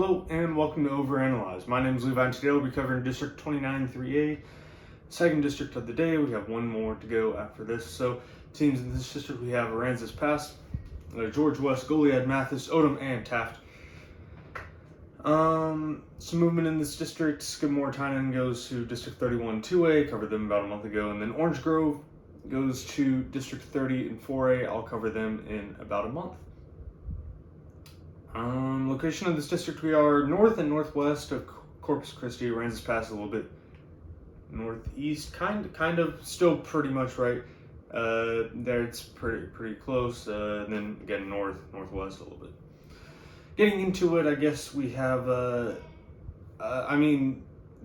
Hello and welcome to Overanalyze. My name is Levi and today we'll be covering District 29 3A, second district of the day. We have one more to go after this. So teams in this district we have Aransas Pass, George West, Goliad, Mathis, Odom, and Taft. Some movement in this district. Skidmore Tynan goes to District 31 2A, covered them about a month ago, and then Orange Grove goes to District 30 and 4A. I'll cover them in about a month. Location of this district, we are north and northwest of Corpus Christi. Aransas Pass a little bit northeast, kind of, still pretty much right there. It's pretty close. And then again northwest a little bit. Getting into it, I guess we have.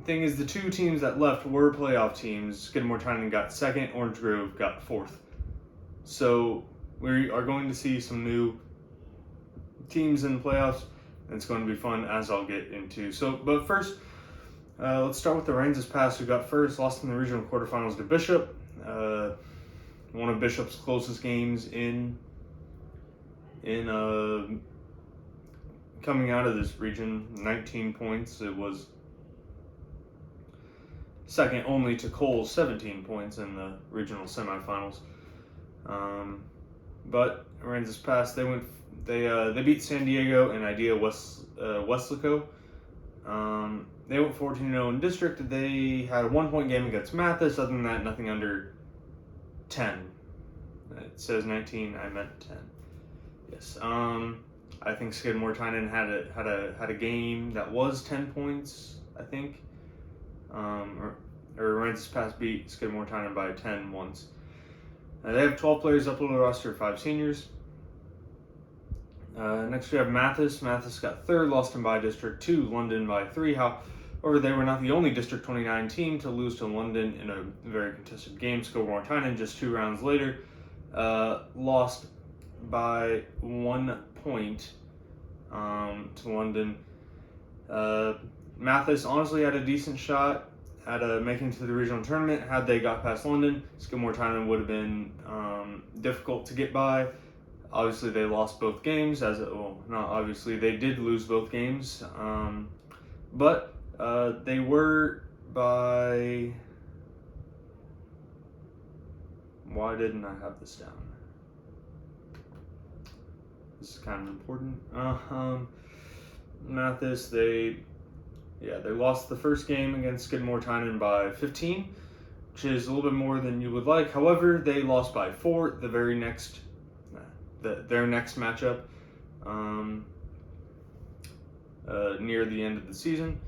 Thing is, the two teams that left were playoff teams. Skidmore Tynan got second. Orange Grove got fourth. So we are going to see some new teams in the playoffs, and it's going to be fun, as I'll get into. But first, let's start with the Aransas Pass, who got first, lost in the regional quarterfinals to Bishop. One of Bishop's closest games in coming out of this region, 19 points. It was second only to Cole's 17 points in the regional semifinals. But Aransas Pass, they beat San Diego and Idea Westlaco. They went 14-0 in district. They had a 1-point game against Mathis. Other than that, nothing under 10. It says 19. I meant 10. Yes. I think Skidmore Tynan had a game that was 10 points. I think. Or Aransas Pass beat Skidmore Tynan by 10 once. They have 12 players up on the roster, 5 seniors. Next we have Mathis. Mathis got third, lost in by District 2, London by 3. However, they were not the only District 29 team to lose to London in a very contested game. Skidmore Tynan, just 2 rounds later, lost by 1 point to London. Mathis honestly had a decent shot at making it to the regional tournament. Had they got past London, Skidmore Tynan would have been difficult to get by. Obviously, they lost both games. Not obviously, they did lose both games. But they were by. Why didn't I have this down? This is kind of important. Mathis, they lost the first game against Skidmore Tynan by 15, which is a little bit more than you would like. However, they lost by 4 their next matchup near the end of the season.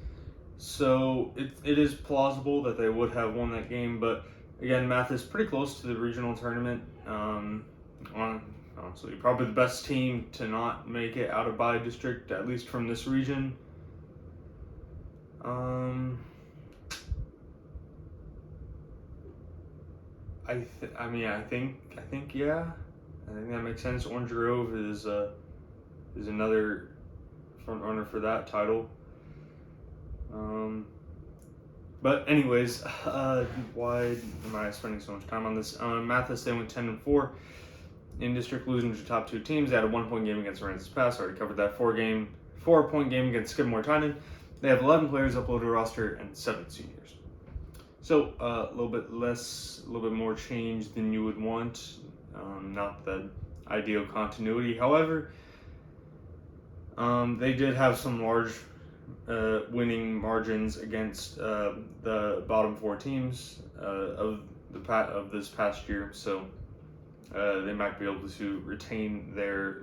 So it is plausible that they would have won that game, but again, Mathis pretty close to the regional tournament. Honestly, probably the best team to not make it out of bye district, at least from this region. I think that makes sense. Orange Grove is another front runner for that title. But anyways, why am I spending so much time on this? Mathis, they went 10-4 in district, losing to the top 2 teams. They had a 1-point game against Aransas Pass. Already covered that. 4-point game against Skidmore Tynan. They have 11 players uploaded to roster and 7 seniors. So a little bit more change than you would want. Not the ideal continuity. However, they did have some large winning margins against the bottom 4 teams of this past year. So they might be able to retain their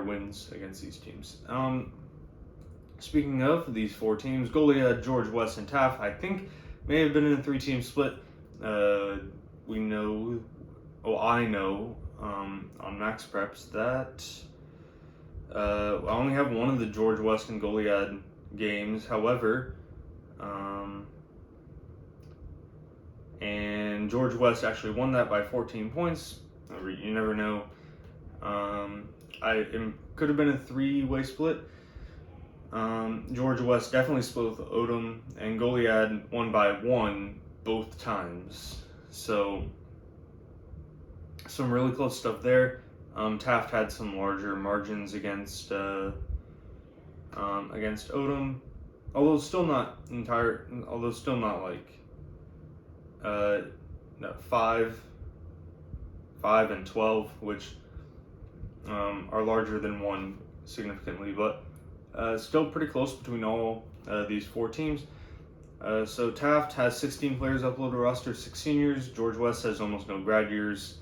wins against these teams. Speaking of these 4 teams, Goliad, George West, and Taft, I think may have been in a 3-team split. I know on Max Preps that I only have one of the George West and Goliad games. However, and George West actually won that by 14 points. You never know. It could have been a 3-way split. George West definitely split with Odom, and Goliad won by 1 both times. So some really close stuff there. Taft had some larger margins against against Odom, although still not like no, 5 and 12, which are larger than 1 significantly, but still pretty close between all these 4 teams. So Taft has 16 players uploaded to roster, 6 seniors. George West has almost no grad years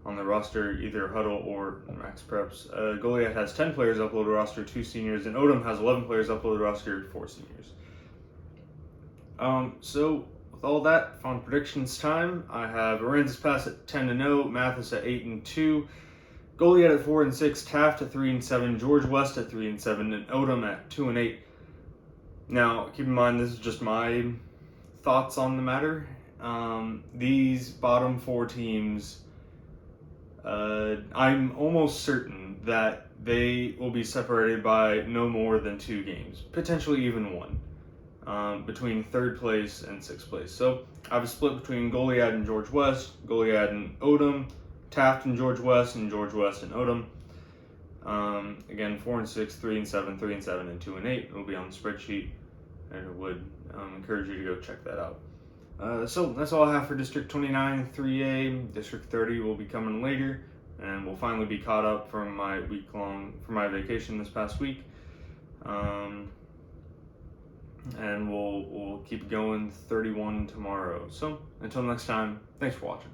on the roster, either Huddle or Max Preps. Goliad has 10 players uploaded to roster, 2 seniors, and Odom has 11 players uploaded to roster, 4 seniors. So with all that, fun predictions time. I have Aransas Pass at 10-0, Mathis at 8-2, Goliad at 4-6, Taft at 3-7, George West at 3-7, and Odom at 2-8. Now, keep in mind, this is just my thoughts on the matter. These bottom 4 teams, I'm almost certain that they will be separated by no more than 2 games, potentially even 1, between 3rd place and 6th place. So I have a split between Goliad and George West, Goliad and Odom, Taft and George West and Odom. Again, 4-6, 3-7, 3-7, and 2-8. It will be on the spreadsheet, and I would encourage you to go check that out. So that's all I have for District 29 3A. District 30 will be coming later, and we'll finally be caught up from my vacation this past week. And we'll keep going 31 tomorrow. So until next time, thanks for watching.